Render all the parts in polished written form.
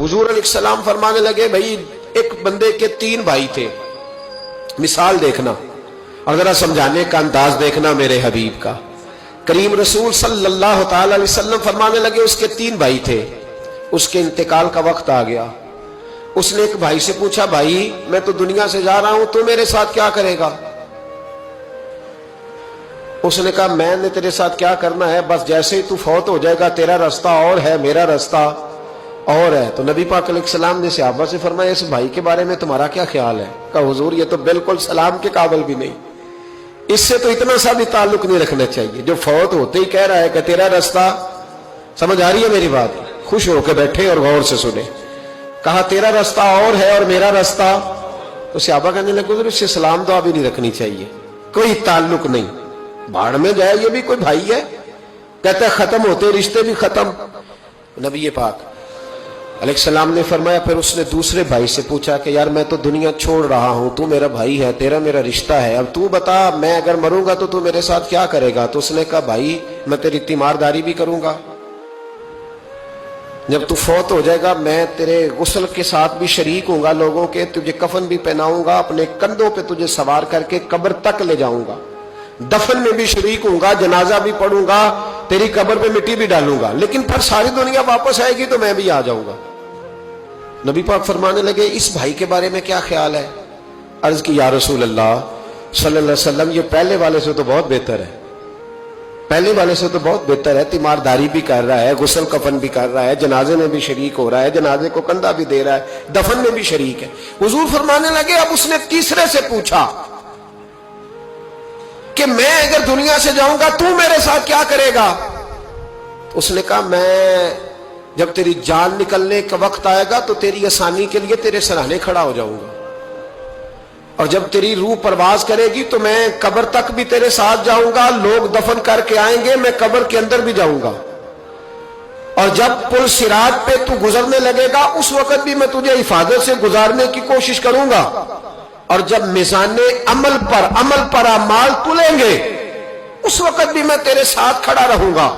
حضور علیہ السلام فرمانے لگے بھائی ایک بندے کے 3 بھائی تھے، مثال دیکھنا اور ذرا سمجھانے کا انداز دیکھنا میرے حبیب کا۔ کریم رسول صلی اللہ تعالی علیہ وسلم فرمانے لگے اس کے 3 بھائی تھے، اس کے انتقال کا وقت آ گیا۔ اس نے ایک بھائی سے پوچھا بھائی میں تو دنیا سے جا رہا ہوں، تو میرے ساتھ کیا کرے گا؟ اس نے کہا میں نے تیرے ساتھ کیا کرنا ہے، بس جیسے ہی تو فوت ہو جائے گا تیرا رستہ اور ہے میرا رستہ اور ہے۔ تو نبی پاک علیہ السلام نے صحابہ سے فرمایا اس بھائی کے بارے میں تمہارا کیا خیال ہے؟ کہا حضور یہ تو بالکل سلام کے قابل بھی نہیں، اس سے تو اتنا سا بھی تعلق نہیں رکھنا چاہیے، جو فوت ہوتے ہی کہہ رہا ہے کہ تیرا رستہ۔ سمجھ آ رہی ہے میری بات؟ خوش ہو کے بیٹھے اور غور سے سنے۔ کہا تیرا رستہ اور ہے اور میرا رستہ، تو صحابہ کہنے لگے حضور اس سے سلام دعا بھی نہیں رکھنی چاہیے، کوئی تعلق نہیں، بھاڑ میں جائے یہ بھی کوئی بھائی ہے؟ کہتا ہے ختم ہوتے رشتے بھی ختم۔ نبی پاک علیہ السلام نے فرمایا پھر اس نے دوسرے بھائی سے پوچھا کہ یار میں تو دنیا چھوڑ رہا ہوں، تو میرا بھائی ہے، تیرا میرا رشتہ ہے، اب تو بتا میں اگر مروں گا تو میرے ساتھ کیا کرے گا؟ تو اس نے کہا بھائی میں تیری تیمارداری بھی کروں گا، جب تو فوت ہو جائے گا میں تیرے غسل کے ساتھ بھی شریک ہوں گا، لوگوں کے تجھے کفن بھی پہناؤں گا، اپنے کندھوں پہ تجھے سوار کر کے قبر تک لے جاؤں گا، دفن میں بھی شریک ہوں گا، جنازہ بھی پڑھوں گا، تیری قبر پہ مٹی بھی ڈالوں گا، لیکن پھر ساری دنیا واپس آئے گی تو میں بھی آ جاؤں گا۔ نبی پاک فرمانے لگے اس بھائی کے بارے میں کیا خیال ہے؟ عرض کی یا رسول اللہ صلی اللہ علیہ وسلم یہ پہلے والے سے تو بہت بہتر ہے، پہلے والے سے تو بہت بہتر ہے، تیمارداری بھی کر رہا ہے، غسل کفن بھی کر رہا ہے، جنازے میں بھی شریک ہو رہا ہے، جنازے کو کندھا بھی دے رہا ہے، دفن میں بھی شریک ہے۔ حضور فرمانے لگے اب اس نے تیسرے سے پوچھا کہ میں اگر دنیا سے جاؤں گا تو میرے ساتھ کیا کرے گا؟ اس نے کہا میں جب تیری جان نکلنے کا وقت آئے گا تو تیری آسانی کے لیے تیرے سراہنے کھڑا ہو جاؤں گا، اور جب تیری روح پرواز کرے گی تو میں قبر تک بھی تیرے ساتھ جاؤں گا، لوگ دفن کر کے آئیں گے میں قبر کے اندر بھی جاؤں گا، اور جب پل صراط پہ تو گزرنے لگے گا اس وقت بھی میں تجھے حفاظت سے گزارنے کی کوشش کروں گا، اور جب میزان عمل پر اعمال تلیں گے اس وقت بھی میں تیرے ساتھ کھڑا رہوں گا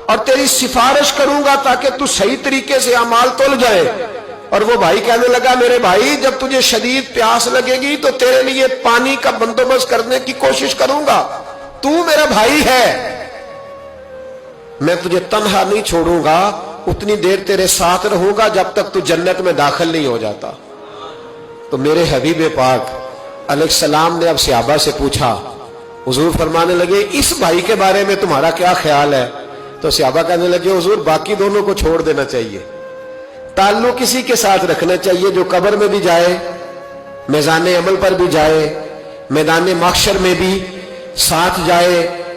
اور تیری سفارش کروں گا تاکہ تو صحیح طریقے سے اعمال تل جائے۔ اور وہ بھائی کہنے لگا میرے بھائی جب تجھے شدید پیاس لگے گی تو تیرے لیے پانی کا بندوبست کرنے کی کوشش کروں گا، تو میرا بھائی ہے، میں تجھے تنہا نہیں چھوڑوں گا، اتنی دیر تیرے ساتھ رہوں گا جب تک تو جنت میں داخل نہیں ہو جاتا۔ تو میرے حبیب پاک علیہ السلام نے اب صحابہ سے پوچھا، حضور فرمانے لگے اس بھائی کے بارے میں تمہارا کیا خیال ہے؟ تو صحابہ کہنے لگے حضور باقی دونوں کو چھوڑ دینا چاہیے، تعلق کسی کے ساتھ رکھنا چاہیے جو قبر میں بھی جائے، میزان عمل پر بھی جائے، میدان محشر میں بھی ساتھ جائے،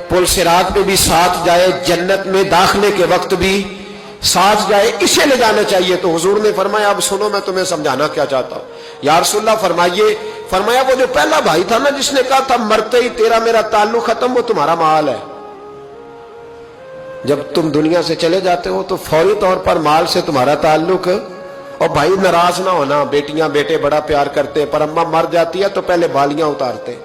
پل صراط پہ بھی ساتھ جائے، جنت میں داخلے کے وقت بھی ساتھ جائے، اسے لے جانا چاہیے۔ تو حضور نے فرمایا اب سنو میں تمہیں سمجھانا کیا چاہتا ہوں۔ یا رسول اللہ فرمائیے، فرمایا وہ جو پہلا بھائی تھا نا جس نے کہا تھا مرتے ہی تیرا میرا تعلق ختم، وہ تمہارا مال ہے، جب تم دنیا سے چلے جاتے ہو تو فوری طور پر مال سے تمہارا تعلق۔ اور بھائی ناراض نہ ہونا، بیٹیاں بیٹے بڑا پیار کرتے پر اماں مر جاتی ہے تو پہلے بالیاں اتارتے،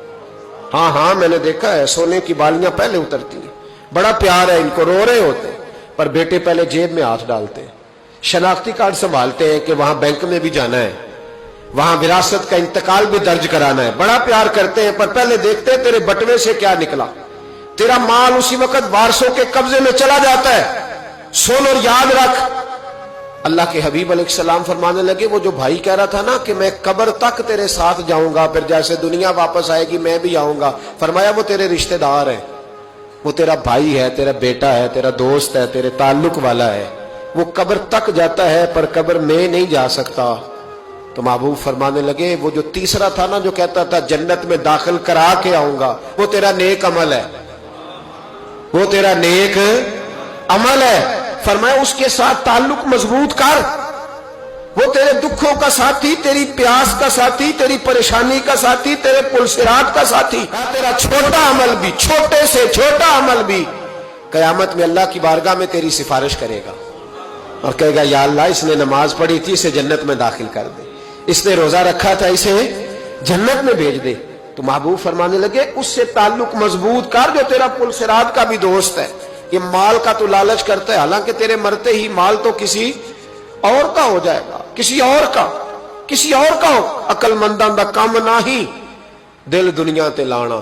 ہاں میں نے دیکھا ہے سونے کی بالیاں پہلے اترتی ہیں، بڑا پیار ہے ان کو، رو رہے ہوتے پر بیٹے پہلے جیب میں ہاتھ ڈالتے، شناختی کارڈ سنبھالتے ہیں کہ وہاں بینک میں بھی جانا ہے، وہاں وراثت کا انتقال بھی درج کرانا ہے، بڑا پیار کرتے ہیں پر پہلے دیکھتے ہیں تیرے بٹوے سے کیا نکلا، تیرا مال اسی وقت وارثوں کے قبضے میں چلا جاتا ہے، سن اور یاد رکھ۔ اللہ کے حبیب علیہ السلام فرمانے لگے وہ جو بھائی کہہ رہا تھا نا کہ میں قبر تک تیرے ساتھ جاؤں گا پھر جیسے دنیا واپس آئے گی میں بھی آؤں گا، فرمایا وہ تیرے رشتہ دار ہے، وہ تیرا بھائی ہے، تیرا بیٹا ہے، تیرا دوست ہے، تیرے تعلق والا ہے، وہ قبر تک جاتا ہے پر قبر میں نہیں جا سکتا۔ تو محبوب فرمانے لگے وہ جو تیسرا تھا نا جو کہتا تھا جنت میں داخل کرا کے آؤں گا، وہ تیرا نیک عمل ہے، وہ تیرا نیک عمل ہے، فرمایا اس کے ساتھ تعلق مضبوط کر، وہ تیرے دکھوں کا ساتھی، تیری پیاس کا ساتھی، تیری پریشانی کا ساتھی، تیرے پل صراط کا ساتھی، تیرا چھوٹا عمل بھی، چھوٹے سے چھوٹا عمل بھی قیامت میں اللہ کی بارگاہ میں تیری سفارش کرے گا اور کہے گا یا اللہ اس نے نماز پڑھی تھی اسے جنت میں داخل کر دے، اس نے روزہ رکھا تھا اسے جنت میں بھیج دے۔ تو محبوب فرمانے لگے اس سے تعلق مضبوط کر جو تیرا پل صراط کا بھی دوست ہے۔ یہ مال کا تو لالچ کرتا ہے، حالانکہ تیرے مرتے ہی مال تو کسی اور کا ہو جائے گا, کسی اور کا ہو. عقل منداں دا کم نہ ہی دل دنیا تے لانا.